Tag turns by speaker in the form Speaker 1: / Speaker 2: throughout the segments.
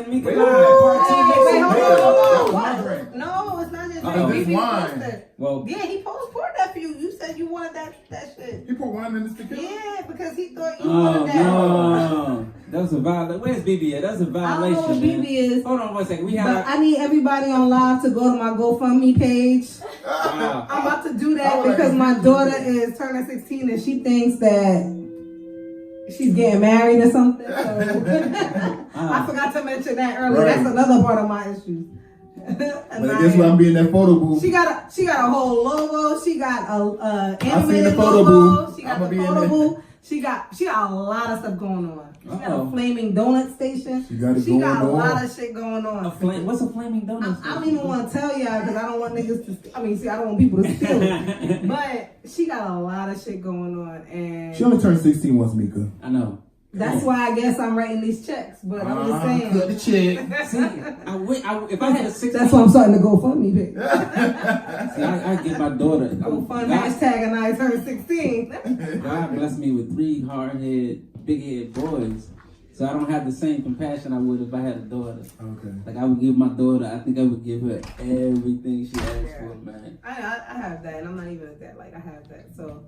Speaker 1: Meeka part 2 next
Speaker 2: Wait, hold
Speaker 1: week.
Speaker 2: on. No, it's not just
Speaker 1: It's
Speaker 2: wine.
Speaker 1: Well,
Speaker 2: Yeah, he poured that for you. You said you wanted that shit.
Speaker 3: He put wine in this tequila?
Speaker 2: Yeah, because he thought you wanted that.
Speaker 1: no. That's a violation. Where's BB at? That's a
Speaker 4: I don't
Speaker 1: violation,
Speaker 4: know what
Speaker 1: man.
Speaker 4: BB is.
Speaker 1: Hold on one second. We
Speaker 4: But
Speaker 1: have.
Speaker 4: I need everybody on live to go to my GoFundMe page.
Speaker 1: Wow.
Speaker 4: I'm about to do that because my daughter is turning 16 and she thinks that she's getting married or something. So I forgot to mention that earlier.
Speaker 3: Right.
Speaker 4: That's another part of my issues.
Speaker 3: But I guess when I'm being that photo booth.
Speaker 4: She got a whole logo. She got a
Speaker 3: I seen
Speaker 4: animated
Speaker 3: the photo
Speaker 4: logo.
Speaker 3: booth.
Speaker 4: She got
Speaker 3: I'ma
Speaker 4: the
Speaker 3: be in
Speaker 4: photo
Speaker 3: there.
Speaker 4: booth. She got a lot of stuff going on. She got
Speaker 1: Uh-oh.
Speaker 4: a flaming donut station.
Speaker 3: She got it
Speaker 4: She
Speaker 3: going
Speaker 4: got a
Speaker 3: on.
Speaker 4: lot of shit going on.
Speaker 1: What's a flaming donut?
Speaker 4: I don't even want to tell y'all because I don't want niggas to. I don't want people to steal it. But she got a lot of shit going on, and
Speaker 3: She only turned 16 once, Meeka.
Speaker 1: I know.
Speaker 4: that's why I guess I'm writing these checks. But I'm just saying.
Speaker 3: Cut the check.
Speaker 1: See, if I had a 16,
Speaker 4: That's why I'm starting to go fund me, bitch.
Speaker 1: see, I give my daughter.
Speaker 4: Go fund
Speaker 1: God,
Speaker 4: hashtag and I turned 16.
Speaker 1: God blessed me with 3 hard-head, big-head boys, so I don't have the same compassion I would if I had a daughter.
Speaker 3: Okay.
Speaker 1: Like I would give my daughter, I think I would give her everything she asked for, man.
Speaker 4: I have that, and I'm not even at that. Like I have that, so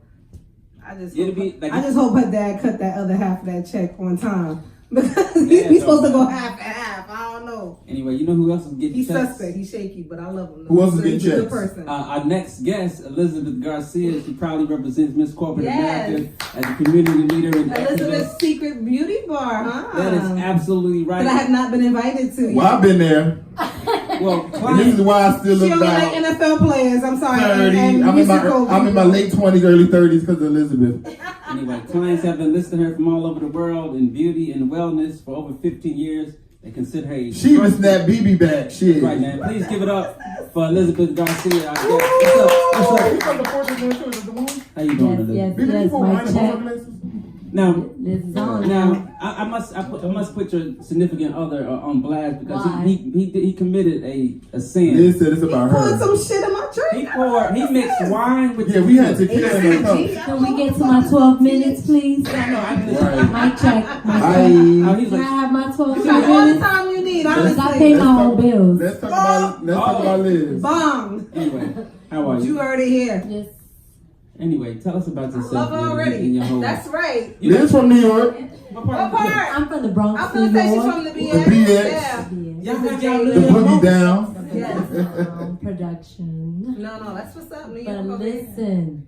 Speaker 4: I just
Speaker 1: It'll
Speaker 4: hope,
Speaker 1: be like
Speaker 4: I just hope her dad cut that other half of that check on time because
Speaker 1: Yeah,
Speaker 4: he's supposed to
Speaker 1: no.
Speaker 4: go half and half. I don't know.
Speaker 1: Anyway, you know who else is getting
Speaker 4: He's
Speaker 1: checks?
Speaker 4: suspect. He's shaky, but I love him.
Speaker 3: Who else is
Speaker 4: He's
Speaker 3: getting
Speaker 4: a good
Speaker 3: checks?
Speaker 4: person.
Speaker 1: Our next guest, Elizabeth Garcia, she proudly represents Miss Corporate
Speaker 4: Yes.
Speaker 1: America as a community leader and activist.
Speaker 4: Elizabeth's secret beauty bar, huh?
Speaker 1: That is absolutely right.
Speaker 4: That I have not been invited to.
Speaker 3: Well, I've been there.
Speaker 1: Well,
Speaker 3: And this is
Speaker 1: clients,
Speaker 3: why I still
Speaker 4: She
Speaker 3: look
Speaker 4: only
Speaker 3: about
Speaker 4: like NFL players. I'm sorry.
Speaker 3: 30.
Speaker 4: And
Speaker 3: I'm
Speaker 4: musical
Speaker 3: in my
Speaker 4: people.
Speaker 3: late 20s, early 30s because of Elizabeth.
Speaker 1: anyway, clients have been listing her from all over the world in beauty and wellness for over 15 years. They consider her a
Speaker 3: She even snapped BB back. Shit.
Speaker 1: right, man. Please give it up for Elizabeth Garcia. Our guest. What's up? What's up?
Speaker 3: You from the Fortune Insurance of the Moon?
Speaker 1: How you doing, Elizabeth?
Speaker 5: Yes,
Speaker 3: BB, you
Speaker 5: yes,
Speaker 3: put
Speaker 5: my
Speaker 3: wine in
Speaker 5: check.
Speaker 3: both glasses?
Speaker 1: Now,
Speaker 5: This is on
Speaker 1: now, I must put your significant other on blast because
Speaker 5: Why?
Speaker 1: he committed a sin.
Speaker 3: Liz said it's
Speaker 4: He
Speaker 3: about
Speaker 4: poured
Speaker 3: her.
Speaker 4: some shit in my drink.
Speaker 1: He mixed wine with
Speaker 3: Yeah, we had tequila in her cup.
Speaker 5: Can we get to my 12 minutes, please?
Speaker 3: Right.
Speaker 5: Mic check. Mic
Speaker 3: I,
Speaker 5: check.
Speaker 1: He's
Speaker 5: Can I
Speaker 1: like,
Speaker 5: have my 12
Speaker 4: You got all the
Speaker 5: minutes?
Speaker 4: time you need,
Speaker 5: Because I
Speaker 4: honestly.
Speaker 5: pay my own bills.
Speaker 3: let's talk about Liz.
Speaker 4: Bomb.
Speaker 1: anyway, how are
Speaker 4: You
Speaker 1: you?
Speaker 4: heard it here.
Speaker 5: Yes.
Speaker 1: Anyway, tell us about yourself.
Speaker 4: Love her
Speaker 1: and
Speaker 4: already.
Speaker 1: your home.
Speaker 4: That's right.
Speaker 3: Liz from New York.
Speaker 1: What
Speaker 4: What part?
Speaker 5: I'm from the Bronx,
Speaker 4: I'm
Speaker 5: New
Speaker 4: gonna say she's
Speaker 5: York.
Speaker 4: from the BX.
Speaker 3: The BX.
Speaker 4: Yeah.
Speaker 1: Y'all have
Speaker 4: The
Speaker 1: y'all
Speaker 3: The
Speaker 1: little
Speaker 3: boogie down.
Speaker 4: Yes.
Speaker 5: Production.
Speaker 4: No, that's what's up, New
Speaker 5: But
Speaker 4: York. over here.
Speaker 5: listen,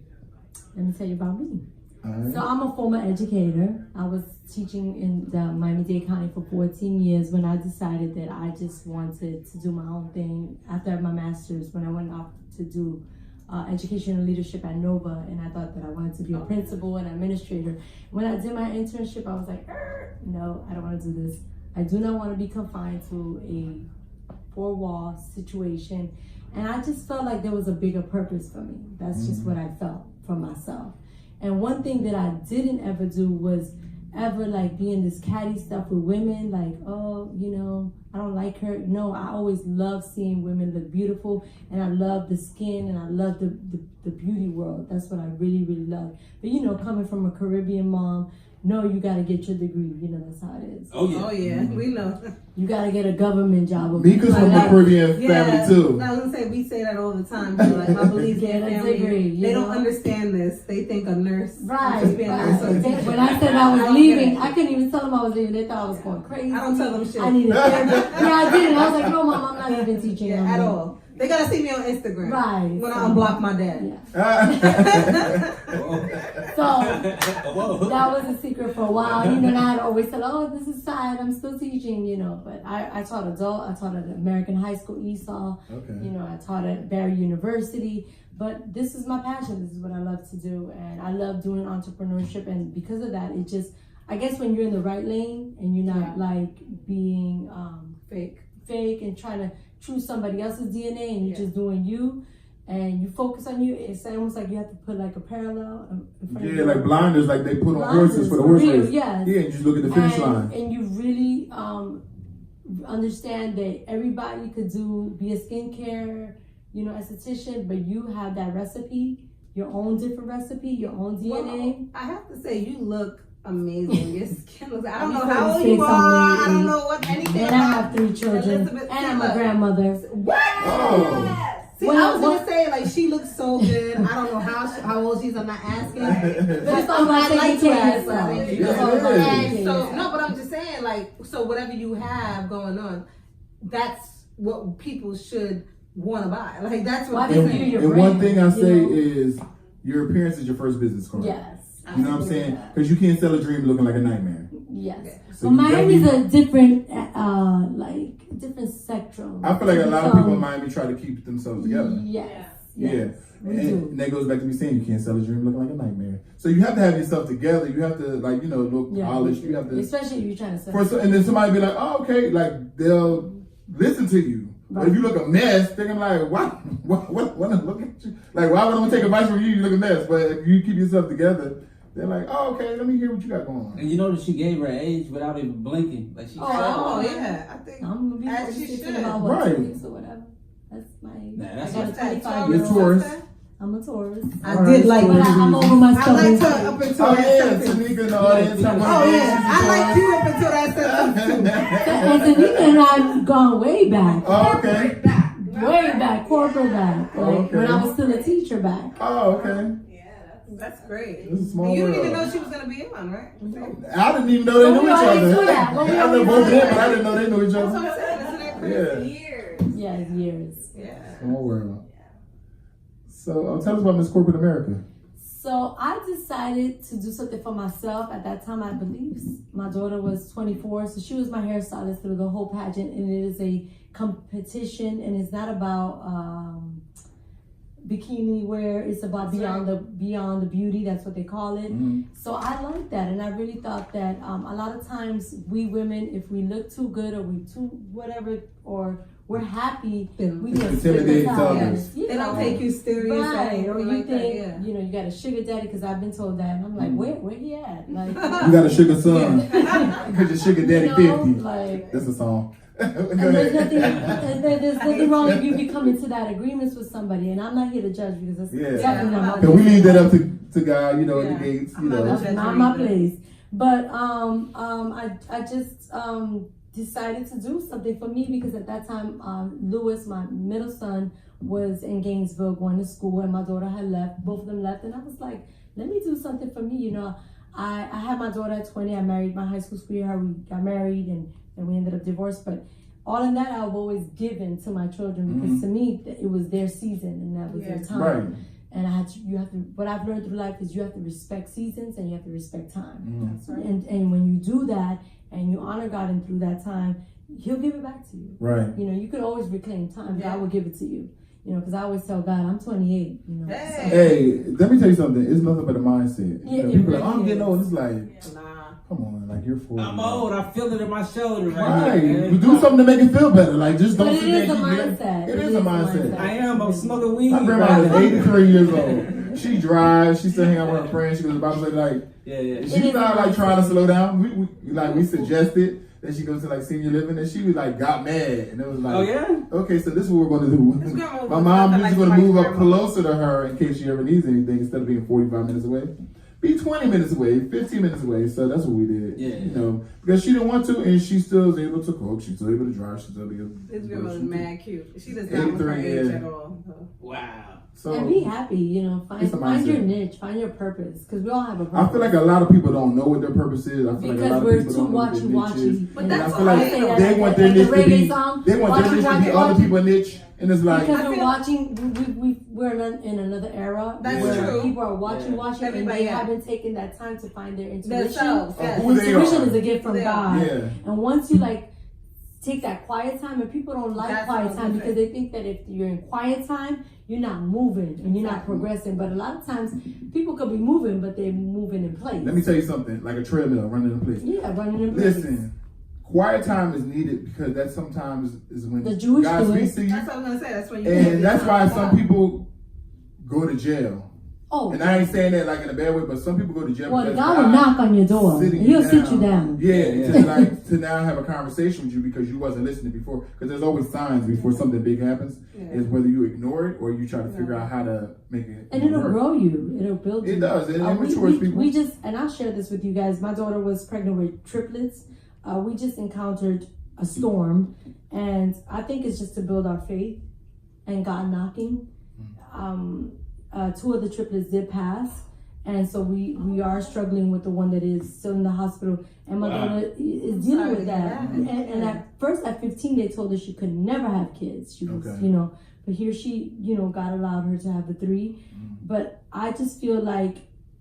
Speaker 5: let me tell you about me.
Speaker 3: Alright.
Speaker 5: So I'm a former educator. I was teaching in the Miami-Dade County for 14 years when I decided that I just wanted to do my own thing after I had my master's, when I went off to do education and leadership at Nova, and I thought that I wanted to be a principal and administrator. When I did my internship, I was like, no, I don't want to do this. I do not want to be confined to a four-wall situation. And I just felt like there was a bigger purpose for me. That's just what I felt for myself. And one thing that I didn't ever do was ever like be in this catty stuff with women, like, oh, you know, I don't like her. No, I always love seeing women look beautiful, and I love the skin, and I love the beauty world. That's what I really, really love. But you know, coming from a Caribbean mom, no, you gotta get your degree. You know, that's how it is.
Speaker 1: Oh yeah.
Speaker 4: Oh yeah, we know.
Speaker 5: You gotta get a government job.
Speaker 3: Mika's from the Caribbean family too.
Speaker 4: I was gonna say we say that all the time. But like my belief
Speaker 5: Get a
Speaker 4: family,
Speaker 5: degree, you
Speaker 4: they don't
Speaker 5: know?
Speaker 4: understand this. They think a nurse,
Speaker 5: Right.
Speaker 4: just be a nurse or a teacher.
Speaker 5: When I said I
Speaker 4: I
Speaker 5: was
Speaker 4: don't
Speaker 5: leaving,
Speaker 4: get it.
Speaker 5: I couldn't even tell them I was leaving. They thought I was going crazy.
Speaker 4: I don't tell them shit.
Speaker 5: I needed therapy. Yeah, I did. I was like, no, mom, I'm not even teaching
Speaker 4: Yeah,
Speaker 5: them
Speaker 4: at all. They gotta see me on Instagram.
Speaker 5: Right.
Speaker 4: When I unblock my dad.
Speaker 5: Yeah. So
Speaker 1: Whoa.
Speaker 5: that was a secret for a while. You know, and I had always said, oh, this is sad. I'm still teaching, you know. But I taught adult. I taught at American High School, Esau.
Speaker 3: Okay.
Speaker 5: You know, I taught at Barry University. But this is my passion. This is what I love to do. And I love doing entrepreneurship. And because of that, it just, I guess when you're in the right lane and you're not like being fake and trying to choose somebody else's DNA and you're just doing you and you focus on you, it's almost like you have to put like a parallel in front of
Speaker 3: Yeah,
Speaker 5: you.
Speaker 3: like blinders, like they put on horses
Speaker 5: Blinders,
Speaker 3: for the horse
Speaker 5: real,
Speaker 3: race.
Speaker 5: yes.
Speaker 3: Yeah, and just look at the finish line.
Speaker 5: And you really understand that everybody could be a skincare, you know, esthetician, but you have that recipe, your own different recipe, your own DNA.
Speaker 4: Well, I have to say, you look amazing. Your skin looks. I don't know
Speaker 5: Before
Speaker 4: how
Speaker 5: you
Speaker 4: old
Speaker 5: say
Speaker 4: you are. I
Speaker 5: something,
Speaker 4: don't know what anything.
Speaker 5: And I have 3 children.
Speaker 4: Elizabeth
Speaker 5: And I'm a
Speaker 4: Taylor.
Speaker 5: grandmother.
Speaker 4: What?
Speaker 3: Oh.
Speaker 4: See, I was gonna say like she looks so good. I don't know how old she is. I'm not asking.
Speaker 5: But it's all about
Speaker 4: I'd like
Speaker 5: taking
Speaker 4: to
Speaker 5: care of
Speaker 4: ask
Speaker 5: yourself.
Speaker 4: her.
Speaker 5: It's all about
Speaker 3: Yeah.
Speaker 5: taking
Speaker 4: And
Speaker 5: care
Speaker 4: so
Speaker 5: of yourself.
Speaker 4: no, but I'm just saying like so whatever you have going on, that's what people should want to buy. Like that's what.
Speaker 5: Why
Speaker 4: I'm
Speaker 5: did
Speaker 4: saying.
Speaker 5: you-
Speaker 3: And one thing I
Speaker 5: you
Speaker 3: say
Speaker 5: know?
Speaker 3: is your appearance is your first business card.
Speaker 5: Yes.
Speaker 3: You know what I'm saying? Because you can't sell a dream looking like a nightmare.
Speaker 5: Yes.
Speaker 3: So
Speaker 5: But
Speaker 3: you
Speaker 5: Miami's
Speaker 3: definitely-
Speaker 5: a different, different spectrum.
Speaker 3: I feel like a lot of people in Miami try to keep themselves together.
Speaker 5: Yes.
Speaker 3: Yeah.
Speaker 5: Yes. We do.
Speaker 3: And that goes back to me saying you can't sell a dream looking like a nightmare. So you have to have yourself together. You have to like, you know, look
Speaker 5: Yeah.
Speaker 3: polished. You have to
Speaker 5: Especially if you're trying to sell.
Speaker 3: and then somebody be like, oh, okay, like they'll listen to you. But if you look a mess, they're gonna be like, what look at you? Like, why would I want to take advice from you? You look a mess. But if you keep yourself together, they're like, oh, okay, let me hear what you got going on.
Speaker 1: And you notice she gave her age without even blinking. Like she
Speaker 4: Oh yeah, I think.
Speaker 5: I'm gonna be
Speaker 4: As she
Speaker 5: 46 in
Speaker 4: should.
Speaker 5: about
Speaker 3: Right.
Speaker 5: 2 weeks or whatever. That's my.
Speaker 1: Nah, that's
Speaker 5: I got a
Speaker 1: what's
Speaker 5: 25
Speaker 3: You're
Speaker 5: year
Speaker 3: a
Speaker 5: old.
Speaker 3: Taurus.
Speaker 5: I'm a Taurus.
Speaker 4: I did like
Speaker 5: But I'm over my
Speaker 4: I
Speaker 5: stubborn.
Speaker 4: liked her up until
Speaker 3: Oh
Speaker 4: that
Speaker 3: yeah,
Speaker 4: sentence.
Speaker 3: Tamika in the audience.
Speaker 4: Oh yeah, I liked you up until that sentence.
Speaker 5: And Tanika and I've gone way back.
Speaker 3: Oh, okay.
Speaker 5: Way back, corporate back. Like
Speaker 3: Okay.
Speaker 5: when I was still a teacher back.
Speaker 3: Oh, okay.
Speaker 4: That's great.
Speaker 3: This is a small
Speaker 4: You didn't even
Speaker 3: world.
Speaker 4: know she was gonna be on, right?
Speaker 3: I didn't even know they
Speaker 5: Well,
Speaker 3: knew
Speaker 5: we
Speaker 3: each
Speaker 5: always
Speaker 3: other.
Speaker 5: do that. Well, we
Speaker 3: I
Speaker 5: always
Speaker 3: know both
Speaker 5: do
Speaker 3: them,
Speaker 5: that.
Speaker 3: but I didn't know they knew each
Speaker 4: That's what
Speaker 3: other.
Speaker 4: I'm saying. Isn't that crazy?
Speaker 3: Yeah.
Speaker 5: Yeah, years.
Speaker 4: Yeah.
Speaker 3: Small world. So tell us about Miss Corporate America.
Speaker 5: So I decided to do something for myself. At that time, I believe my daughter was 24, so she was my hairstylist through the whole pageant, and it is a competition, and it's not about bikini wear. It's about beyond the beauty. That's what they call it.
Speaker 3: Mm-hmm.
Speaker 5: So I like that, and I really thought that a lot of times we women, if we look too good or we too whatever, or we're happy, we get
Speaker 3: Intimidate others.
Speaker 4: They don't take you serious.
Speaker 5: Right, or you
Speaker 4: like that,
Speaker 5: think,
Speaker 4: yeah.
Speaker 5: you know, you got a sugar daddy, because I've been told that, and I'm like, where he at? Like,
Speaker 3: You got a sugar son. Because your sugar daddy
Speaker 5: you know,
Speaker 3: 50.
Speaker 5: like,
Speaker 3: That's a song.
Speaker 5: and there's nothing wrong if you be coming to that agreements with somebody, and I'm not here to judge, because that's
Speaker 3: Yeah.
Speaker 5: definitely not my
Speaker 3: Because we
Speaker 5: place.
Speaker 3: leave that up to God, you know, at the gates, you know.
Speaker 5: That's not my place. But I just decided to do something for me, because at that time, Lewis, my middle son, was in Gainesville going to school, and my daughter had left. Both of them left, and I was like, let me do something for me. You know, I had my daughter at 20. I married my high school sweetheart. We got married, and we ended up divorced. But all in that, I've always given to my children, because to me, it was their season, and that was their time.
Speaker 3: Right.
Speaker 5: And what I've learned through life is you have to respect seasons and you have to respect time.
Speaker 4: That's right.
Speaker 5: And when you do that and you honor God and through that time, He'll give it back to you.
Speaker 3: Right.
Speaker 5: You know, you could always reclaim time. God will give it to you. You know, because I always tell God, I'm 28. You know.
Speaker 3: Hey, let me tell you something. It's nothing but a mindset.
Speaker 5: Yeah,
Speaker 3: You know,
Speaker 5: it
Speaker 3: people are like,
Speaker 5: really
Speaker 3: I'm getting
Speaker 5: is.
Speaker 3: old. It's like,
Speaker 4: Nah.
Speaker 3: come on, like you're 40.
Speaker 1: I'm old. I feel it in my shoulder
Speaker 3: Right.
Speaker 1: here.
Speaker 3: You do something to make it feel better. Like, just don't
Speaker 5: But
Speaker 3: sit
Speaker 5: it
Speaker 3: there
Speaker 5: is a
Speaker 3: and keep getting-
Speaker 5: mindset.
Speaker 3: It is a mindset.
Speaker 1: I am. I'm smoking weed.
Speaker 3: My grandma is 83 years old. She drives. She still hang out with her friends. She goes to Bible study. Like,
Speaker 1: Yeah.
Speaker 3: she's not like trying to slow down. We suggested that she goes to like senior living, and she was like got mad, and it was like,
Speaker 1: Oh yeah.
Speaker 3: okay, so this is what we're going to do. My mom is going to move up closer to her in case she ever needs anything, instead of being 45 minutes away. Be 20 minutes away, 15 minutes away. So that's what we did.
Speaker 1: Yeah.
Speaker 3: You know, because she didn't want to, and she still was able to cook. She's still able to drive. She's still able to.
Speaker 4: This girl is mad cute. She does not look her
Speaker 3: 83,
Speaker 4: age
Speaker 3: yeah.
Speaker 4: at all.
Speaker 1: Wow.
Speaker 3: So
Speaker 5: And be happy, you know,
Speaker 3: It's a
Speaker 5: find your
Speaker 3: mindset.
Speaker 5: niche, find your purpose, because we all have a purpose.
Speaker 3: I feel like a lot of people don't know what their purpose is. I feel like a lot
Speaker 5: Because
Speaker 3: of
Speaker 5: we're
Speaker 3: people
Speaker 5: too
Speaker 3: don't know what their niche is.
Speaker 5: watchy-watchy.
Speaker 4: But
Speaker 3: And
Speaker 4: that's
Speaker 3: I feel like
Speaker 4: okay, though.
Speaker 3: they want their
Speaker 5: Like
Speaker 3: niche
Speaker 5: the
Speaker 3: to be.
Speaker 5: reggae song,
Speaker 3: They want their niche to be other people's niche, and it's like.
Speaker 5: Because we're watching, we're in another era
Speaker 4: That's
Speaker 5: where
Speaker 4: true.
Speaker 5: people are watching, and
Speaker 4: Everybody,
Speaker 5: they
Speaker 4: yeah.
Speaker 5: haven't taken that time to find their intuition.
Speaker 4: Themselves, yes.
Speaker 3: Who they
Speaker 5: Intuition
Speaker 3: are.
Speaker 5: is a gift from
Speaker 4: They
Speaker 5: God.
Speaker 3: Yeah.
Speaker 5: And once you like take that quiet time, and people don't like
Speaker 4: That's
Speaker 5: quiet
Speaker 4: what
Speaker 5: time
Speaker 4: I'm
Speaker 5: because they think that if you're in quiet time, you're not moving and you're not progressing. But a lot of times people could be moving, but they're moving in place.
Speaker 3: Let me tell you something, like a treadmill running in place.
Speaker 5: Yeah, running in place.
Speaker 3: Listen, quiet time is needed because that sometimes is when
Speaker 5: The Jewish
Speaker 3: God
Speaker 5: do it.
Speaker 3: speaks to you.
Speaker 4: That's what I was gonna say. That's when you.
Speaker 3: And that's why some people go to jail
Speaker 5: Oh.
Speaker 3: And I ain't saying that like in a bad way, but some people go to jail.
Speaker 5: Well,
Speaker 3: because
Speaker 5: God will knock on your door. He'll sit you down.
Speaker 3: Yeah, to now have a conversation with you because you wasn't listening before. Because there's always signs before something big happens. Is whether you ignore it or you try to figure out how to make it.
Speaker 5: And it'll
Speaker 3: work.
Speaker 5: grow you. It'll build you.
Speaker 3: It does. It matures people.
Speaker 5: We just, and I'll share this with you guys. My daughter was pregnant with triplets. We just encountered a storm, and I think it's just to build our faith and God knocking. 2 of the triplets did pass, and so we are struggling with the one that is still in the hospital, and my daughter is dealing with that. And at first, at 15, they told her she could never have kids. She was, but here she, God allowed her to have the 3. But I just feel like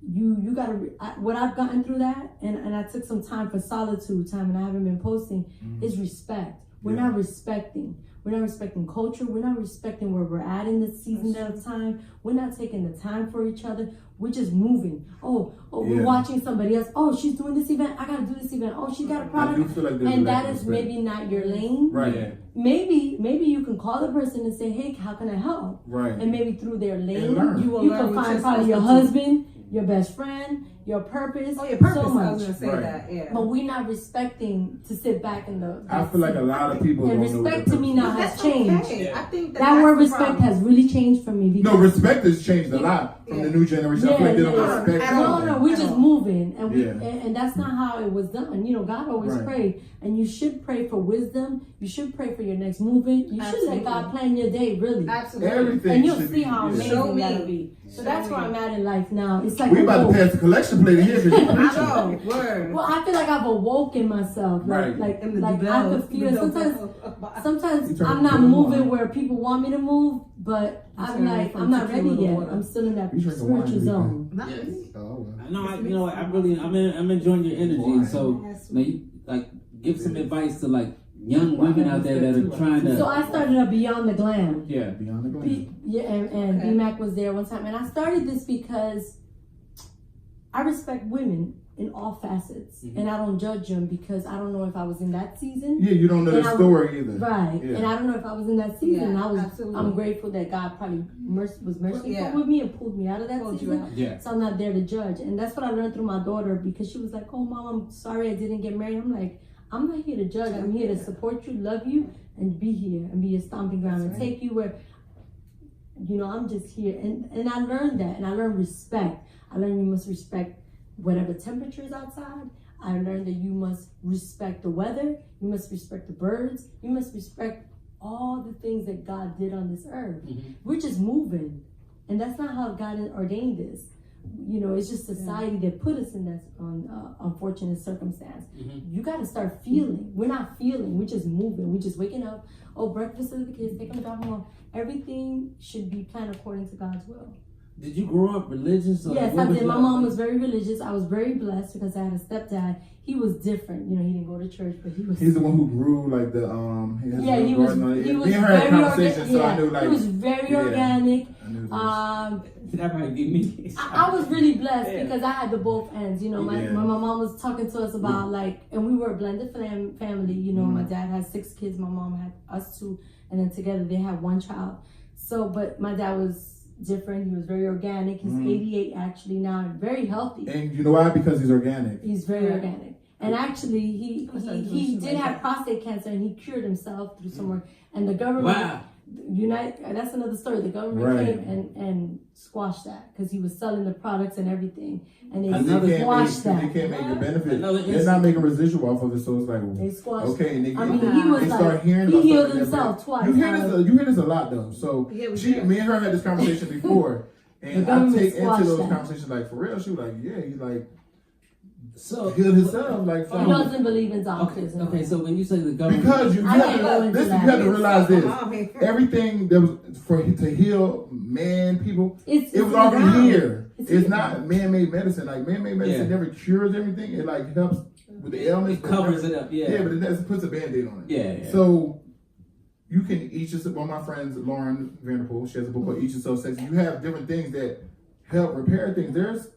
Speaker 5: you gotta, what I've gotten through that, and I took some time for solitude time, and I haven't been posting, is respect. We're not respecting. We're not respecting culture. We're not respecting where we're at in this season of time. We're not taking the time for each other. We're just moving. We're watching somebody else. Oh, she's doing this event. I gotta do this event. Oh, she got a product.
Speaker 3: I do feel like
Speaker 5: and that is maybe not your lane.
Speaker 3: Right. Yeah.
Speaker 5: Maybe you can call the person and say, hey, how can I help?
Speaker 3: Right.
Speaker 5: And maybe through their lane,
Speaker 2: you
Speaker 5: can find probably your husband, your best friend, your purpose.
Speaker 2: Oh, your purpose.
Speaker 5: So much.
Speaker 2: I was gonna say that. Yeah.
Speaker 5: But we're not respecting to sit back in the.
Speaker 3: I feel like a lot of people.
Speaker 5: And respect to me now has changed.
Speaker 2: Okay. I think
Speaker 5: that word respect has really changed for me.
Speaker 3: No, respect has changed a lot from the new generation. I feel like they don't respect.
Speaker 5: No, we're just moving, and that's not how it was done. God always prayed, and you should pray for wisdom. You should pray for your next movement. You should let God plan your day, really.
Speaker 2: Absolutely.
Speaker 3: Everything.
Speaker 5: And you'll see how amazing that'll be. So that's where I'm at in life now. It's like
Speaker 3: we about to pass the collection plate in here.
Speaker 2: I know. Word.
Speaker 5: Well, I feel like I've awoken myself. Like I could feel sometimes I'm not moving where people want me to move, but I'm not ready yet. I'm still in that spiritual zone.
Speaker 1: No, I'm enjoying your energy. So you give some advice to young women out there that are trying to.
Speaker 5: So I started a Beyond the Glam.
Speaker 3: Yeah, Beyond the Glam.
Speaker 5: And B-Mac was there one time, and I started this because I respect women in all facets, and I don't judge them because I don't know if I was in that season.
Speaker 3: Yeah, you don't know the story either.
Speaker 5: Right, and I don't know if I was in that season.
Speaker 2: Yeah,
Speaker 5: I'm grateful that God probably was merciful with me and pulled me out of that season.
Speaker 1: Yeah.
Speaker 5: So I'm not there to judge, and that's what I learned through my daughter because she was like, "Oh, Mom, I'm sorry I didn't get married." I'm like, I'm not here to judge. I'm here to support you, love you, and be here and be a stomping ground and take you where. I'm just here, and I learned that, and I learned respect. I learned you must respect whatever temperature is outside. I learned that you must respect the weather. You must respect the birds. You must respect all the things that God did on this earth. We're just moving, and that's not how God ordained this. It's just society that put us in that unfortunate circumstance. You got to start feeling. We're not feeling. We're just moving. We're just waking up. Oh, breakfast for the kids. Take them down home. Everything should be planned according to God's will.
Speaker 1: Did you grow up religious?
Speaker 5: Yes, I did. My mom was very religious. I was very blessed because I had a stepdad. He was different. He didn't go to church, but he was.
Speaker 3: He's the one who grew
Speaker 5: he was very organic. He was very organic.
Speaker 1: That might be me.
Speaker 5: I was really blessed because I had the both ends. My mom was talking to us about and we were a blended family. My dad had 6 kids. My mom had us 2, and then together they had 1 child. So, but my dad was different. He was very organic. He's 88 actually now, and very healthy.
Speaker 3: And you know why? Because he's organic.
Speaker 5: He's very organic. And actually, he did have prostate cancer, and he cured himself through some work. And the government, that's another story. The government came and squashed that because he was selling the products and everything, and they squashed that.
Speaker 3: They can't make the benefit. They're not making residual off of it, so it's like
Speaker 5: they squashed.
Speaker 3: Okay, and
Speaker 5: he
Speaker 3: start hearing
Speaker 5: he
Speaker 3: about
Speaker 5: healed himself twice.
Speaker 3: You hear this a lot though. So me and her had this conversation before, and I take into those conversations for real. She was like, yeah, he's like. So healed himself
Speaker 5: he doesn't believe in doctors.
Speaker 1: Okay, so when you say the government,
Speaker 3: because you have to realize this: everything that was to heal people, it was already here. It's not man-made medicine. Man-made medicine never cures everything. It helps with the ailments.
Speaker 1: It covers it up. Yeah,
Speaker 3: but it puts a Band-Aid on it.
Speaker 1: Yeah.
Speaker 3: So you can eat yourself. One of my friends, Lauren Vanderpool, she has a book called "Eat Yourself Sexy." You have different things that help repair things. There's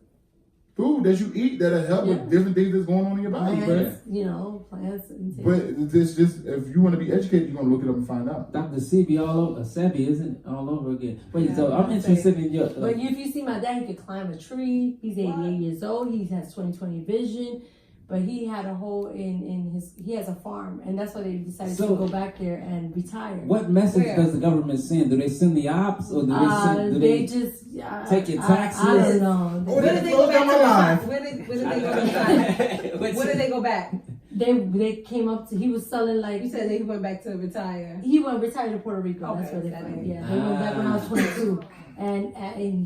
Speaker 3: food that you eat that'll help with different things that's going on in your body.
Speaker 5: Plants, plants.
Speaker 3: But it's just, if you want to be educated, you're going to look it up and find out.
Speaker 1: Dr. Sebi all over, Sebi, isn't it? All over again. Wait, so I'm interested in your...
Speaker 5: But if you see my dad, he could climb a tree. He's 88 years old. He has 20/20 vision. But he had a hole he has a farm, and that's why they decided to go back there and retire.
Speaker 1: What message does the government send? Do they send the ops, or do they just take your taxes?
Speaker 5: I don't know.
Speaker 4: When did they go back? When did they go back? When did they go back?
Speaker 5: They came up to, he was selling like...
Speaker 4: You said they went back to retire.
Speaker 5: He went retired to Puerto Rico.
Speaker 4: Okay,
Speaker 5: that's where they went. Yeah,
Speaker 1: Ah.
Speaker 5: they went back when I was 22. And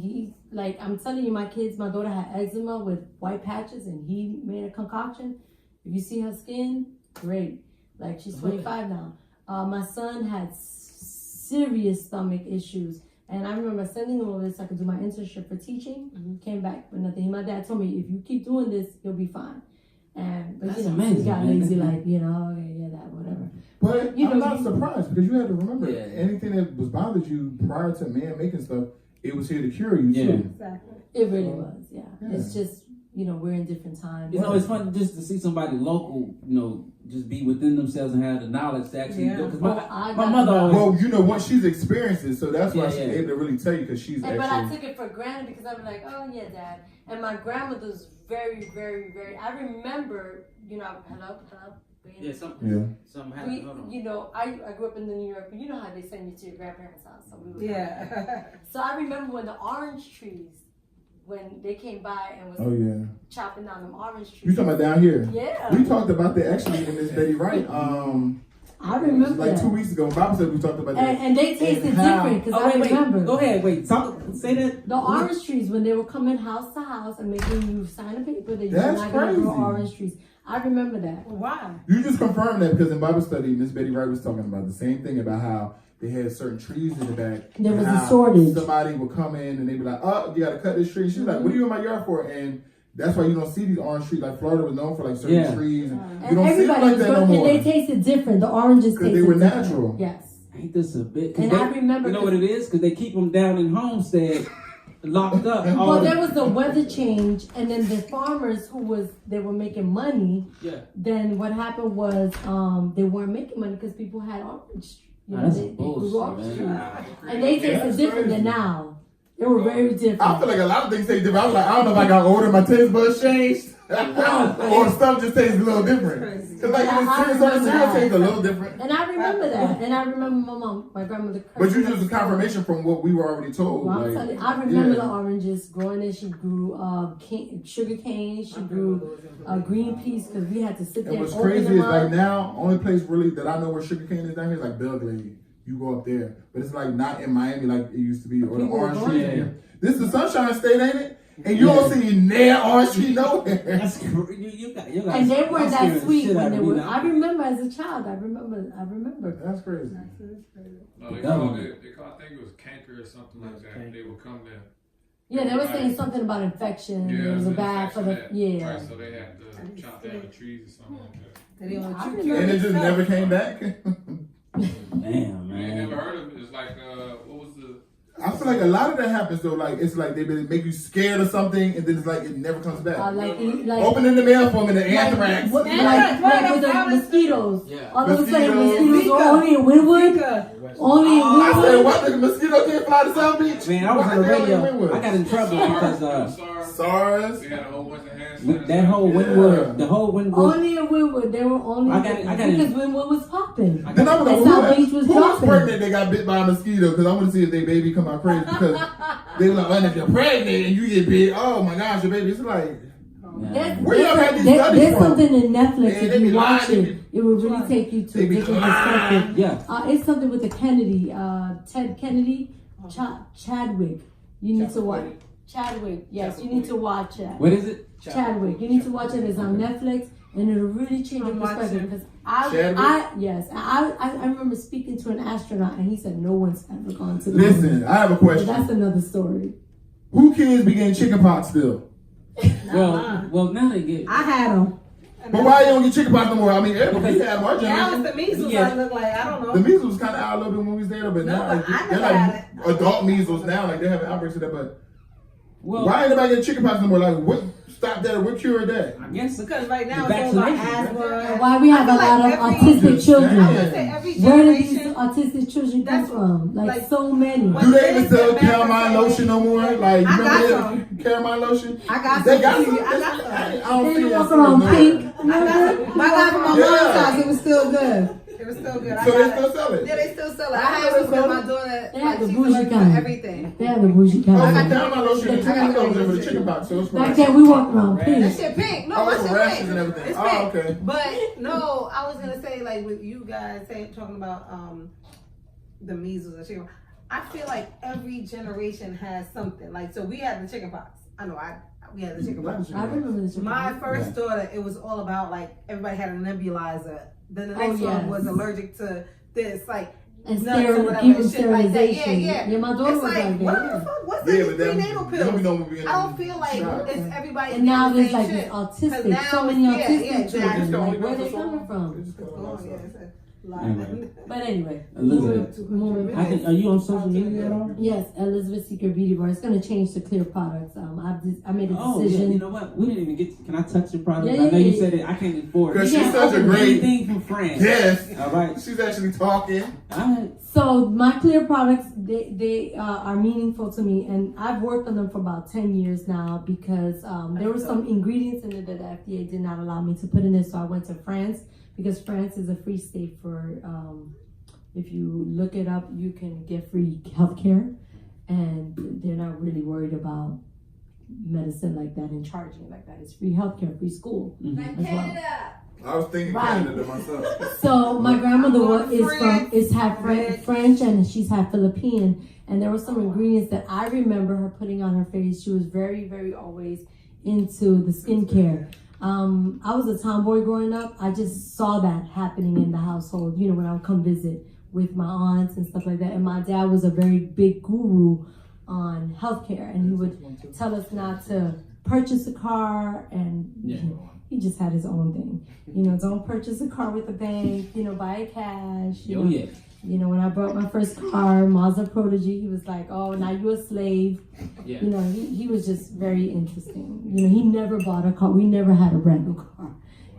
Speaker 5: he, like, I'm telling you, my daughter had eczema with white patches, and he made a concoction. If you see her skin, great. Like, she's 25 now. My son had serious stomach issues. And I remember sending him over this so I could do my internship for teaching. Came back with nothing. My dad told me, if you keep doing this, you'll be fine. But
Speaker 1: that's
Speaker 5: amazing. He got lazy,
Speaker 1: man.
Speaker 5: like, okay, yeah, that, whatever.
Speaker 3: But
Speaker 5: I'm
Speaker 3: not surprised, because you had to remember,
Speaker 1: Yeah.
Speaker 3: anything that was bothered you prior to man making stuff, it was here to cure you too.
Speaker 4: Exactly.
Speaker 5: It really was, yeah.
Speaker 3: Yeah.
Speaker 5: It's just, we're in different times.
Speaker 1: It's fun just to see somebody local, just be within themselves and have the knowledge to actually do. Because my mother always...
Speaker 3: Well, once she's experienced it, so that's why she's
Speaker 1: Yeah.
Speaker 3: able to really tell you, because she's
Speaker 5: But I
Speaker 3: actually...
Speaker 5: took it for granted because I was like, oh yeah, Dad. And my grandmother's very, very, very... I remember, hello?
Speaker 1: Yeah, something happened. Hold on.
Speaker 5: I grew up in New York, but you know how they send you to your grandparents' house. So we would So I remember when the orange trees, when they came by and was chopping down them orange trees.
Speaker 3: You talking about down here?
Speaker 5: Yeah.
Speaker 3: We talked about that actually in this Betty Wright.
Speaker 5: I remember
Speaker 3: like
Speaker 5: that.
Speaker 3: 2 weeks ago. Bible said we talked about that.
Speaker 5: And they tasted different because I remember.
Speaker 1: Go ahead, say that.
Speaker 5: The orange trees, when they were coming house to house and making you sign a paper that you're
Speaker 3: That's
Speaker 5: not going to
Speaker 3: crazy.
Speaker 5: grow orange trees. I remember that.
Speaker 4: Why?
Speaker 3: You just confirmed that because in Bible study, Miss Betty Wright was talking about the same thing about how they had certain trees in the back.
Speaker 5: There was
Speaker 3: and
Speaker 5: a
Speaker 3: how
Speaker 5: shortage.
Speaker 3: Somebody would come in and they'd be like, "Oh, you got to cut this tree." She's like, "What are you in my yard for?" And that's why you don't see these orange trees. Like Florida was known for like certain trees, and you don't see them like that no more.
Speaker 5: And they tasted different. The oranges tasted
Speaker 3: they were
Speaker 5: different.
Speaker 3: natural.
Speaker 5: Yes.
Speaker 1: Ain't this a bit?
Speaker 5: And I remember.
Speaker 1: You know what it is? Because they keep them down in Homestead, locked up.
Speaker 5: Well, there was the weather change, and then the farmers they were making money.
Speaker 1: Yeah.
Speaker 5: Then what happened was they weren't making money because people had orange.
Speaker 1: That's
Speaker 5: they grew
Speaker 1: bullshit,
Speaker 5: orange
Speaker 1: man.
Speaker 5: trees. And they tasted different than now. They were very different.
Speaker 3: I feel like a lot of things taste different. I was like, I don't know if I got older, my taste buds changed, or stuff just tastes a little different. Because like cereal tastes a little different.
Speaker 5: And I remember that. And I remember my grandmother.
Speaker 3: But you just a confirmation from what we were already told.
Speaker 5: Well,
Speaker 3: like,
Speaker 5: telling you, I remember the oranges growing there. She grew sugar cane. She grew green peas because we had to sit there.
Speaker 3: And what's
Speaker 5: and open
Speaker 3: crazy
Speaker 5: them
Speaker 3: is
Speaker 5: up.
Speaker 3: like now, only place really that I know where sugar cane is down here is like Belgrade. You go up there, but it's like not in Miami like it used to be, or the orange tree. This is the Sunshine State, ain't it? And you don't see near orange tree nowhere.
Speaker 1: That's you got
Speaker 5: and they weren't that sweet when they were.
Speaker 1: Now.
Speaker 5: I remember as a child. I remember.
Speaker 3: That's crazy.
Speaker 6: No, they called it, I think it was canker or something like that. They would come there.
Speaker 5: Yeah, they were saying something about infection.
Speaker 6: Yeah,
Speaker 5: it was bad for the
Speaker 6: Right, so they had to chop down the trees or something like that.
Speaker 3: And it just never came back.
Speaker 1: Damn,
Speaker 6: I ain't
Speaker 1: man.
Speaker 6: never heard of it. It's like, what was the...
Speaker 3: I feel like a lot of that happens though. Like it's like they make you scared of something, and then it's like it never comes back.
Speaker 5: like
Speaker 3: Opening the mail for me, the anthrax.
Speaker 5: Like with the mosquitoes.
Speaker 1: Yeah.
Speaker 5: All of a sudden,
Speaker 3: Mosquitoes.
Speaker 5: mosquitoes are only in Wynwood. Only in
Speaker 3: I said,
Speaker 5: Wynwood.
Speaker 3: what? The mosquito can't fly to South Beach?
Speaker 1: Man, I was on the radio. I got in trouble because
Speaker 3: SARS.
Speaker 6: They had a whole bunch of hand
Speaker 1: with that whole Wynwood, the whole Wynwood.
Speaker 5: Only in Wynwood. They were only
Speaker 1: I got it.
Speaker 5: because Wynwood was popping.
Speaker 3: Then I
Speaker 5: And South Beach was
Speaker 3: who was
Speaker 5: dropping.
Speaker 3: pregnant they got bit by a mosquito? Because I want to see if their baby come out crazy. Because they were like, well, if you're pregnant and you get bit, oh my gosh, your baby. It's like, where y'all had these studies
Speaker 5: There's
Speaker 3: from?
Speaker 5: something in Netflix,
Speaker 3: Man,
Speaker 5: if
Speaker 3: they be
Speaker 5: you watch
Speaker 3: lying,
Speaker 5: it, it will really take you to
Speaker 3: they
Speaker 5: a
Speaker 3: be
Speaker 5: different
Speaker 3: lying.
Speaker 5: perspective.
Speaker 1: Yeah.
Speaker 5: It's something with the Kennedy, Ted Kennedy, Chadwick. You need to watch Chadwick. Yes, you need to watch that.
Speaker 1: What is it?
Speaker 5: Chadwick. You need to watch it. It's on Netflix, and it'll really change your perspective. Because I remember speaking to an astronaut, and he said no one's ever gone to the moon.
Speaker 3: Listen, I have a
Speaker 5: But
Speaker 3: question.
Speaker 5: that's another story.
Speaker 3: Who kids be getting chicken pox still?
Speaker 1: Well, now they get.
Speaker 4: I had them.
Speaker 3: But why you don't get chicken pox no more? I mean, everybody had them. Our
Speaker 4: That was
Speaker 3: generation.
Speaker 4: the measles.
Speaker 1: Yeah.
Speaker 4: I look like I don't know.
Speaker 3: The measles was kind of out a little bit when we was there, but now
Speaker 4: No,
Speaker 3: like,
Speaker 4: I
Speaker 3: they're
Speaker 4: never
Speaker 3: like
Speaker 4: had
Speaker 3: adult measles now. Like they have outbreaks of that, but
Speaker 1: Well,
Speaker 3: Why ain't nobody getting chickenpox no more? Like, what stopped that? What cured that?
Speaker 1: I guess
Speaker 2: Because right now
Speaker 1: The
Speaker 2: it's all about
Speaker 1: vaccination.
Speaker 2: asthma.
Speaker 5: Why we have a
Speaker 2: I feel
Speaker 5: lot
Speaker 2: like
Speaker 5: of
Speaker 2: every-
Speaker 5: autistic children.
Speaker 2: I was gonna say every
Speaker 5: Where do these
Speaker 2: generation.
Speaker 5: autistic children come
Speaker 2: That's-
Speaker 5: from? Like
Speaker 2: like,
Speaker 5: so many.
Speaker 2: what-
Speaker 3: Do they even
Speaker 2: Things
Speaker 3: sell
Speaker 2: that
Speaker 3: calamine
Speaker 2: matter,
Speaker 3: lotion no more?
Speaker 2: yeah.
Speaker 3: Like,
Speaker 2: I
Speaker 3: remember
Speaker 2: got
Speaker 3: that calamine lotion?
Speaker 2: I got
Speaker 3: They
Speaker 2: some.
Speaker 3: got some.
Speaker 2: I got some.
Speaker 3: I don't
Speaker 5: They
Speaker 3: see
Speaker 5: walk
Speaker 3: that
Speaker 5: around
Speaker 3: stuff
Speaker 5: pink.
Speaker 3: now.
Speaker 2: I got some.
Speaker 4: My guy from my
Speaker 3: Yeah.
Speaker 4: mom's house, it was still good.
Speaker 2: It was still good. I
Speaker 3: So they
Speaker 2: got
Speaker 3: still
Speaker 2: it.
Speaker 3: sell it.
Speaker 2: Yeah, they still sell it. I
Speaker 3: I
Speaker 2: have
Speaker 3: know
Speaker 2: it
Speaker 3: they
Speaker 2: because
Speaker 3: sell
Speaker 2: my
Speaker 3: it.
Speaker 2: daughter,
Speaker 5: They have the
Speaker 2: she's
Speaker 5: bougie
Speaker 2: allergic to
Speaker 5: kind.
Speaker 2: everything.
Speaker 5: They have the bougie
Speaker 3: Oh,
Speaker 5: kind.
Speaker 3: the calamine lotion.
Speaker 5: They
Speaker 3: I got
Speaker 5: got
Speaker 3: those
Speaker 5: the-
Speaker 3: for the chicken pox. So it's
Speaker 5: Back
Speaker 3: fine.
Speaker 5: then we walked around
Speaker 2: That
Speaker 5: pink.
Speaker 2: shit pink. No,
Speaker 3: Oh,
Speaker 2: that
Speaker 3: it's
Speaker 2: shit
Speaker 3: rashes
Speaker 2: pink.
Speaker 3: and everything.
Speaker 2: It's
Speaker 3: Oh,
Speaker 2: pink.
Speaker 3: okay.
Speaker 2: But no, I was gonna say like with you guys talking about the measles and chicken. I feel like every generation has something. Like so, we had the chicken pox. I know we had the chicken pox.
Speaker 5: I remember this.
Speaker 2: My first daughter, it was all about like everybody had a nebulizer. Then the
Speaker 5: Oh,
Speaker 2: next
Speaker 5: yes.
Speaker 2: one was allergic to this, like
Speaker 5: And
Speaker 2: nuts or whatever,
Speaker 5: give them
Speaker 2: and shit like that.
Speaker 5: sterilization.
Speaker 2: Yeah.
Speaker 5: My daughter
Speaker 2: It's
Speaker 5: was
Speaker 2: like,
Speaker 5: like
Speaker 2: what
Speaker 5: that.
Speaker 2: the fuck? What's
Speaker 3: Yeah,
Speaker 2: these
Speaker 3: but that
Speaker 2: prenatal
Speaker 3: you
Speaker 2: pills?
Speaker 3: know being
Speaker 2: I don't feel like
Speaker 3: shot.
Speaker 2: it's everybody.
Speaker 5: And now
Speaker 2: getting
Speaker 5: there's
Speaker 2: the
Speaker 5: like
Speaker 2: same
Speaker 5: this
Speaker 2: shit.
Speaker 5: autistic,
Speaker 2: 'Cause
Speaker 5: so
Speaker 2: now
Speaker 5: many
Speaker 2: it's-
Speaker 5: autistic
Speaker 2: yeah,
Speaker 5: children.
Speaker 2: exactly.
Speaker 5: Like where they coming from?
Speaker 2: Oh, yeah, it's a lot.
Speaker 1: Anyway.
Speaker 5: But anyway,
Speaker 1: Elizabeth,
Speaker 5: moving
Speaker 1: I think, are you on social media at all?
Speaker 5: yes, Elizabeth Secret Beauty Bar. It's gonna change to Clear Products. I made a
Speaker 1: Oh, yeah,
Speaker 5: decision.
Speaker 1: you know what? We didn't even get. Can I touch your product?
Speaker 5: Yeah,
Speaker 1: I know
Speaker 5: yeah,
Speaker 1: you
Speaker 5: yeah.
Speaker 1: said it. I can't afford.
Speaker 3: Because
Speaker 1: You
Speaker 3: she's
Speaker 1: can't
Speaker 3: such a
Speaker 1: open
Speaker 3: great-
Speaker 1: anything from France.
Speaker 3: Yes.
Speaker 1: All right.
Speaker 3: She's actually talking.
Speaker 1: All right.
Speaker 5: So my Clear Products, they are meaningful to me, and I've worked on them for about 10 years now because there were some ingredients in it that the FDA did not allow me to put in it. So I went to France because France is a free state for. If you look it up, you can get free healthcare, and they're not really worried about medicine like that and charging like that. It's free healthcare, free school as well.
Speaker 3: I was thinking
Speaker 5: Right.
Speaker 3: Canada myself.
Speaker 5: So my grandmother
Speaker 2: I'm going to
Speaker 5: is half
Speaker 2: France.
Speaker 5: French and she's half Philippine, and there were some ingredients that I remember her putting on her face. She was very, very always into the skincare. I was a tomboy growing up. I just saw that happening in the household. You know, when I would come visit with my aunts and stuff like that. And my dad was a very big guru on healthcare, and he would tell us not to purchase a car, and he just had his own thing. You know, don't purchase a car with a bank. You know, buy it cash. You
Speaker 1: Oh
Speaker 5: know.
Speaker 1: yeah.
Speaker 5: You know, when I bought my first car, Mazda Prodigy, he was like, "Oh, now you a slave."
Speaker 1: Yeah.
Speaker 5: You know, he was just very interesting. You know, he never bought a car. We never had a brand new car.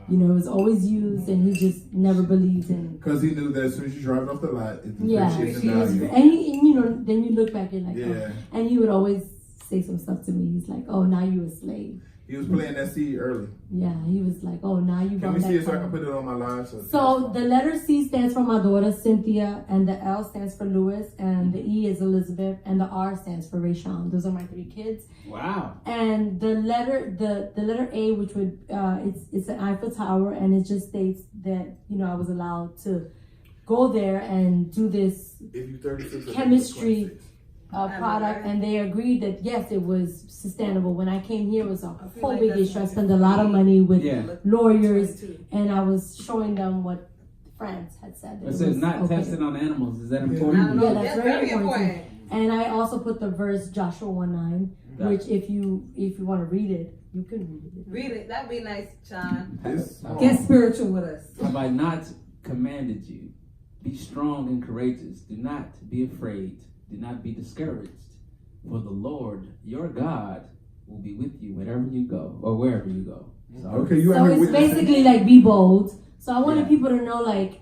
Speaker 5: You know, it was always used, and he just never believed in.
Speaker 3: Because he knew that as soon as you drive it off the lot, it's
Speaker 5: Yeah,
Speaker 3: appreciation
Speaker 5: he was,
Speaker 3: value.
Speaker 5: and you know, then you look back and like,
Speaker 3: Yeah.
Speaker 5: oh. And he would always say some stuff to me. He's like, "Oh, now you a slave."
Speaker 3: He was playing that seed early.
Speaker 5: Yeah, he was like, "Oh, now you
Speaker 3: Can
Speaker 5: bought
Speaker 3: we see
Speaker 5: that
Speaker 3: it so I
Speaker 5: car."
Speaker 3: can put it on my live?
Speaker 5: So the letter C stands for my daughter Cynthia, and the L stands for Louis, and the E is Elizabeth, and the R stands for Rayshawn. Those are my 3 kids.
Speaker 1: Wow.
Speaker 5: And the letter A, which would it's an Eiffel Tower, and it just states that I was allowed to go there and do this
Speaker 3: If you 36 or
Speaker 5: chemistry
Speaker 3: 26.
Speaker 5: product, and they agreed that yes, it was sustainable. When I came here, it was a whole
Speaker 2: like
Speaker 5: big
Speaker 2: that's
Speaker 5: issue. I spent a lot of money with
Speaker 1: Yeah.
Speaker 5: lawyers, and I was showing them what France had said. that
Speaker 1: It
Speaker 5: it
Speaker 1: says
Speaker 5: was
Speaker 1: not
Speaker 5: okay.
Speaker 1: tested on animals. Is that
Speaker 2: I don't
Speaker 1: important?
Speaker 2: know.
Speaker 5: Yeah, that's very important.
Speaker 2: important.
Speaker 5: And I also put the verse Joshua 1:9,
Speaker 1: Got
Speaker 5: which if you want to read it, you can read it.
Speaker 2: Read it. That'd be nice, John.
Speaker 3: This-
Speaker 4: Get spiritual with us.
Speaker 1: Have I not commanded you? Be strong and courageous. Do not be afraid. Do not be discouraged. For the Lord, your God, will be with you wherever you go or wherever you go. So,
Speaker 3: Okay, you
Speaker 5: So
Speaker 3: out here
Speaker 5: it's
Speaker 3: witnessing.
Speaker 5: basically like be bold. So I wanted
Speaker 1: Yeah.
Speaker 5: people to know like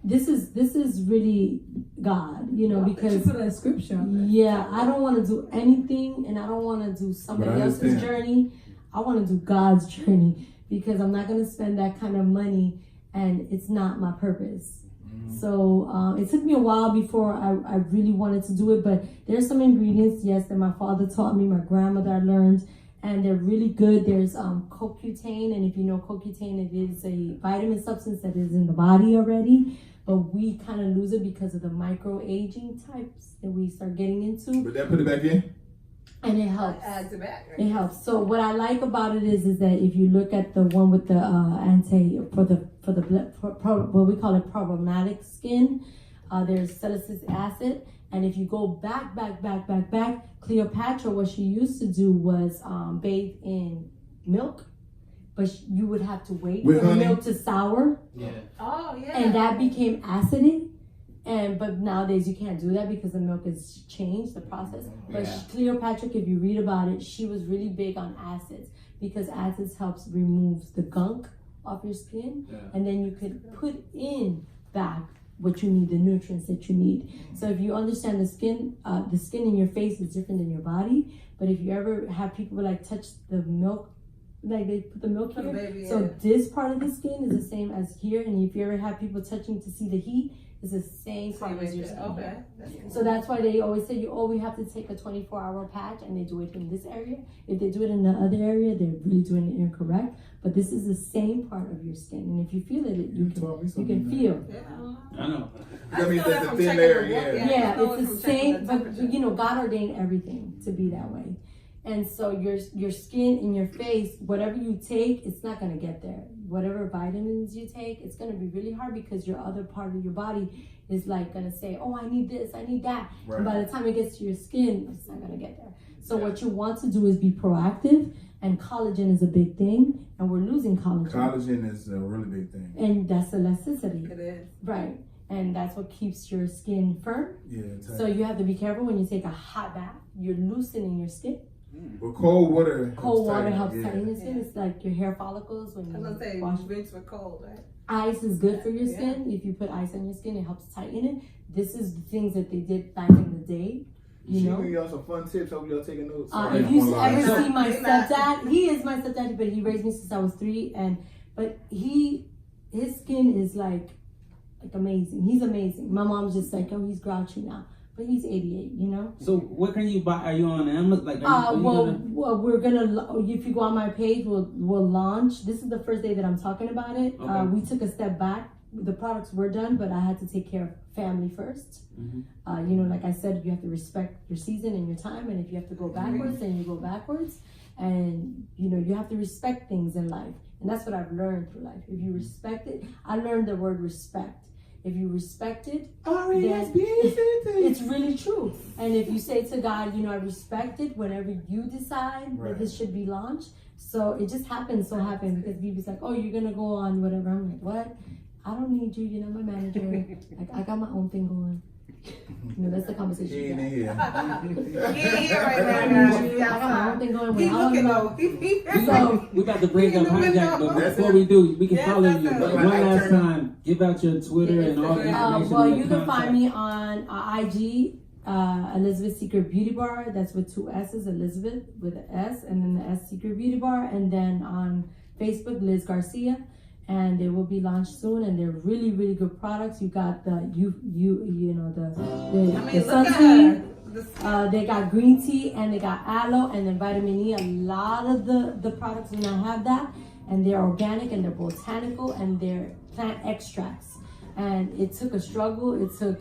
Speaker 5: this is really God, because
Speaker 4: You put a scripture on there.
Speaker 5: yeah, I don't want to do anything, and I don't want to do somebody
Speaker 3: But I
Speaker 5: else's
Speaker 3: understand.
Speaker 5: journey. I want to do God's journey because I'm not going to spend that kind of money, and it's not my purpose. So it took me a while before I really wanted to do it, but there's some ingredients, yes, that my father taught me, my grandmother I learned, and they're really good. There's CoQ10, and if you know CoQ10, it is a vitamin substance that is in the body already, but we kind of lose it because of the micro-aging types that we start getting into,
Speaker 3: But that put it back in?
Speaker 5: and it helps.
Speaker 2: Adds it back. Right?
Speaker 5: It helps. So what I like about it is that if you look at the one with the what we call it problematic skin, there's salicylic acid, and if you go back, Cleopatra, what she used to do was bathe in milk, but you would have to wait
Speaker 3: With
Speaker 5: for the
Speaker 3: honey?
Speaker 5: milk to sour,
Speaker 1: yeah.
Speaker 2: Oh yeah.
Speaker 5: and that became acidic. But nowadays you can't do that because the milk has changed the process. But
Speaker 1: Yeah.
Speaker 5: Cleopatra, if you read about it, she was really big on acids because acids helps remove the gunk off your skin, and then you could put in back what you need, the nutrients that you need. So if you understand the skin in your face is different than your body. But if you ever have people like touch the milk, like they put the milk here,
Speaker 2: Baby,
Speaker 5: so this part of the skin is the same as here. And if you ever have people touching to see the heat, it's the same part as your skin.
Speaker 2: Okay.
Speaker 5: So that's why they always say, we have to take a 24-hour patch, and they do it in this area. If they do it in the other area, they're really doing it incorrect. But this is the same part of your skin, and if you feel it, you can feel.
Speaker 1: I know.
Speaker 3: That means that's a thin layer,
Speaker 5: Yeah, it's the same, but God ordained everything to be that way. And so your skin and your face, whatever you take, it's not going to get there. Whatever vitamins you take, it's going to be really hard because your other part of your body is like going to say, I need this, I need that.
Speaker 3: Right.
Speaker 5: And by the time it gets to your skin, it's not going to get there. So what you want to do is be proactive, and collagen is a big thing, and we're losing collagen.
Speaker 3: Collagen is a really big thing.
Speaker 5: And that's elasticity.
Speaker 2: It is.
Speaker 5: Right. And that's what keeps your skin firm.
Speaker 3: Yeah.
Speaker 5: So you have to be careful when you take a hot bath. You're loosening your skin.
Speaker 3: But cold water
Speaker 5: helps tighten your skin. It's like your hair follicles when
Speaker 2: I was gonna say
Speaker 5: wash.
Speaker 2: rinse with cold, right?
Speaker 5: Ice is good for your skin. If you put ice on your skin, it helps tighten it. This is the things that they did back in the day.
Speaker 3: She gave y'all some fun tips. Hope y'all taking notes.
Speaker 5: If you ever see my stepdad, he is my stepdad, but he raised me since I was 3. But his skin is like amazing. He's amazing. My mom's just like, he's grouchy now. But he's 88,
Speaker 1: So what can you buy? Are you on Amazon? Like,
Speaker 5: we're gonna. If you go on my page, we'll launch. This is the first day that I'm talking about it.
Speaker 1: Okay.
Speaker 5: We took a step back. The products were done, but I had to take care of family first.
Speaker 1: Mm-hmm.
Speaker 5: Like I said, you have to respect your season and your time, and if you have to go backwards, then you go backwards. And you have to respect things in life, and that's what I've learned through life. If you respect it, I learned the word respect. If you respect it, then it's really true. And if you say to God, I respect it whenever you decide that this should be launched. So it just happens because BB's like, you're going to go on whatever. I'm like, what? I don't need you. You're not my manager. Like, I got my own thing going. That's the conversation.
Speaker 3: He ain't here.
Speaker 2: He ain't here right now.
Speaker 5: I got my own thing going.
Speaker 2: He's looking though.
Speaker 5: So
Speaker 1: we about to break up hijack, but before we do, we can follow you. One last time, give out your Twitter and all the information.
Speaker 5: You can find me on IG, Elizabeth Secret Beauty Bar. That's with 2 S's, Elizabeth with an S, and then the S Secret Beauty Bar. And then on Facebook, Liz Garcia. And they will be launched soon, and they're really, really good products. You got the sunscreen. They got green tea, and they got aloe, and then vitamin E. A lot of the products do not have that, and they're organic, and they're botanical, and they're plant extracts. And it took a struggle. It took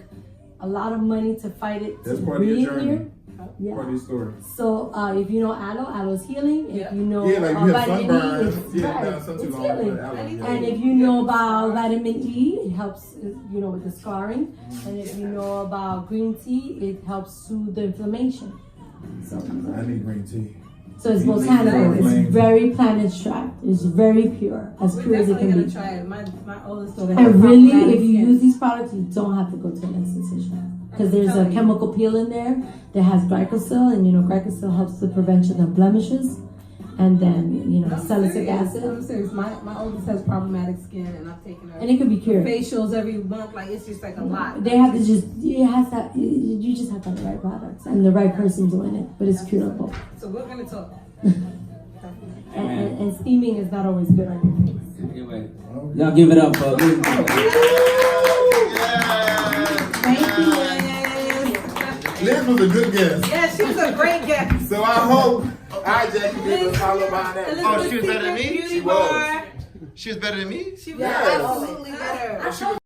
Speaker 5: a lot of money to fight it.
Speaker 3: That's part of your journey.
Speaker 5: Here. Yeah.
Speaker 3: Part of your story.
Speaker 5: So if you know aloe's healing. If you know
Speaker 3: like you have
Speaker 5: vitamin E,
Speaker 3: sunburn.
Speaker 5: it's healing. And if you know about vitamin E, it helps with the scarring. And if you know about green tea, it helps soothe the inflammation. So
Speaker 3: I need green tea.
Speaker 5: So it's botanical. It's very plant extract. It's very pure, as pure as it can be.
Speaker 2: Try it. My oldest daughter.
Speaker 5: And really, if you use these products, you don't have to go to an esthetician. Because there's a chemical peel in there that has glycosyl, and glycosyl helps the prevention of blemishes, and then salicylic acid.
Speaker 2: I'm serious. My oldest has problematic skin, and I've taken her.
Speaker 5: And it can be cured.
Speaker 2: Facials every month, like it's just like a lot.
Speaker 5: They have to you just have to have the right products and the right person doing it, but it's curable.
Speaker 2: So we're gonna talk.
Speaker 5: and steaming is not always good on your face.
Speaker 1: Anyway, y'all give it up for Liz.
Speaker 2: Thank you.
Speaker 3: Liz was a good guest.
Speaker 2: Yeah, she was a great guest.
Speaker 3: So I hope Jack can give us follow by that.
Speaker 2: Oh, she was better than me?
Speaker 3: She was.
Speaker 7: She was better than me?
Speaker 2: She was absolutely better.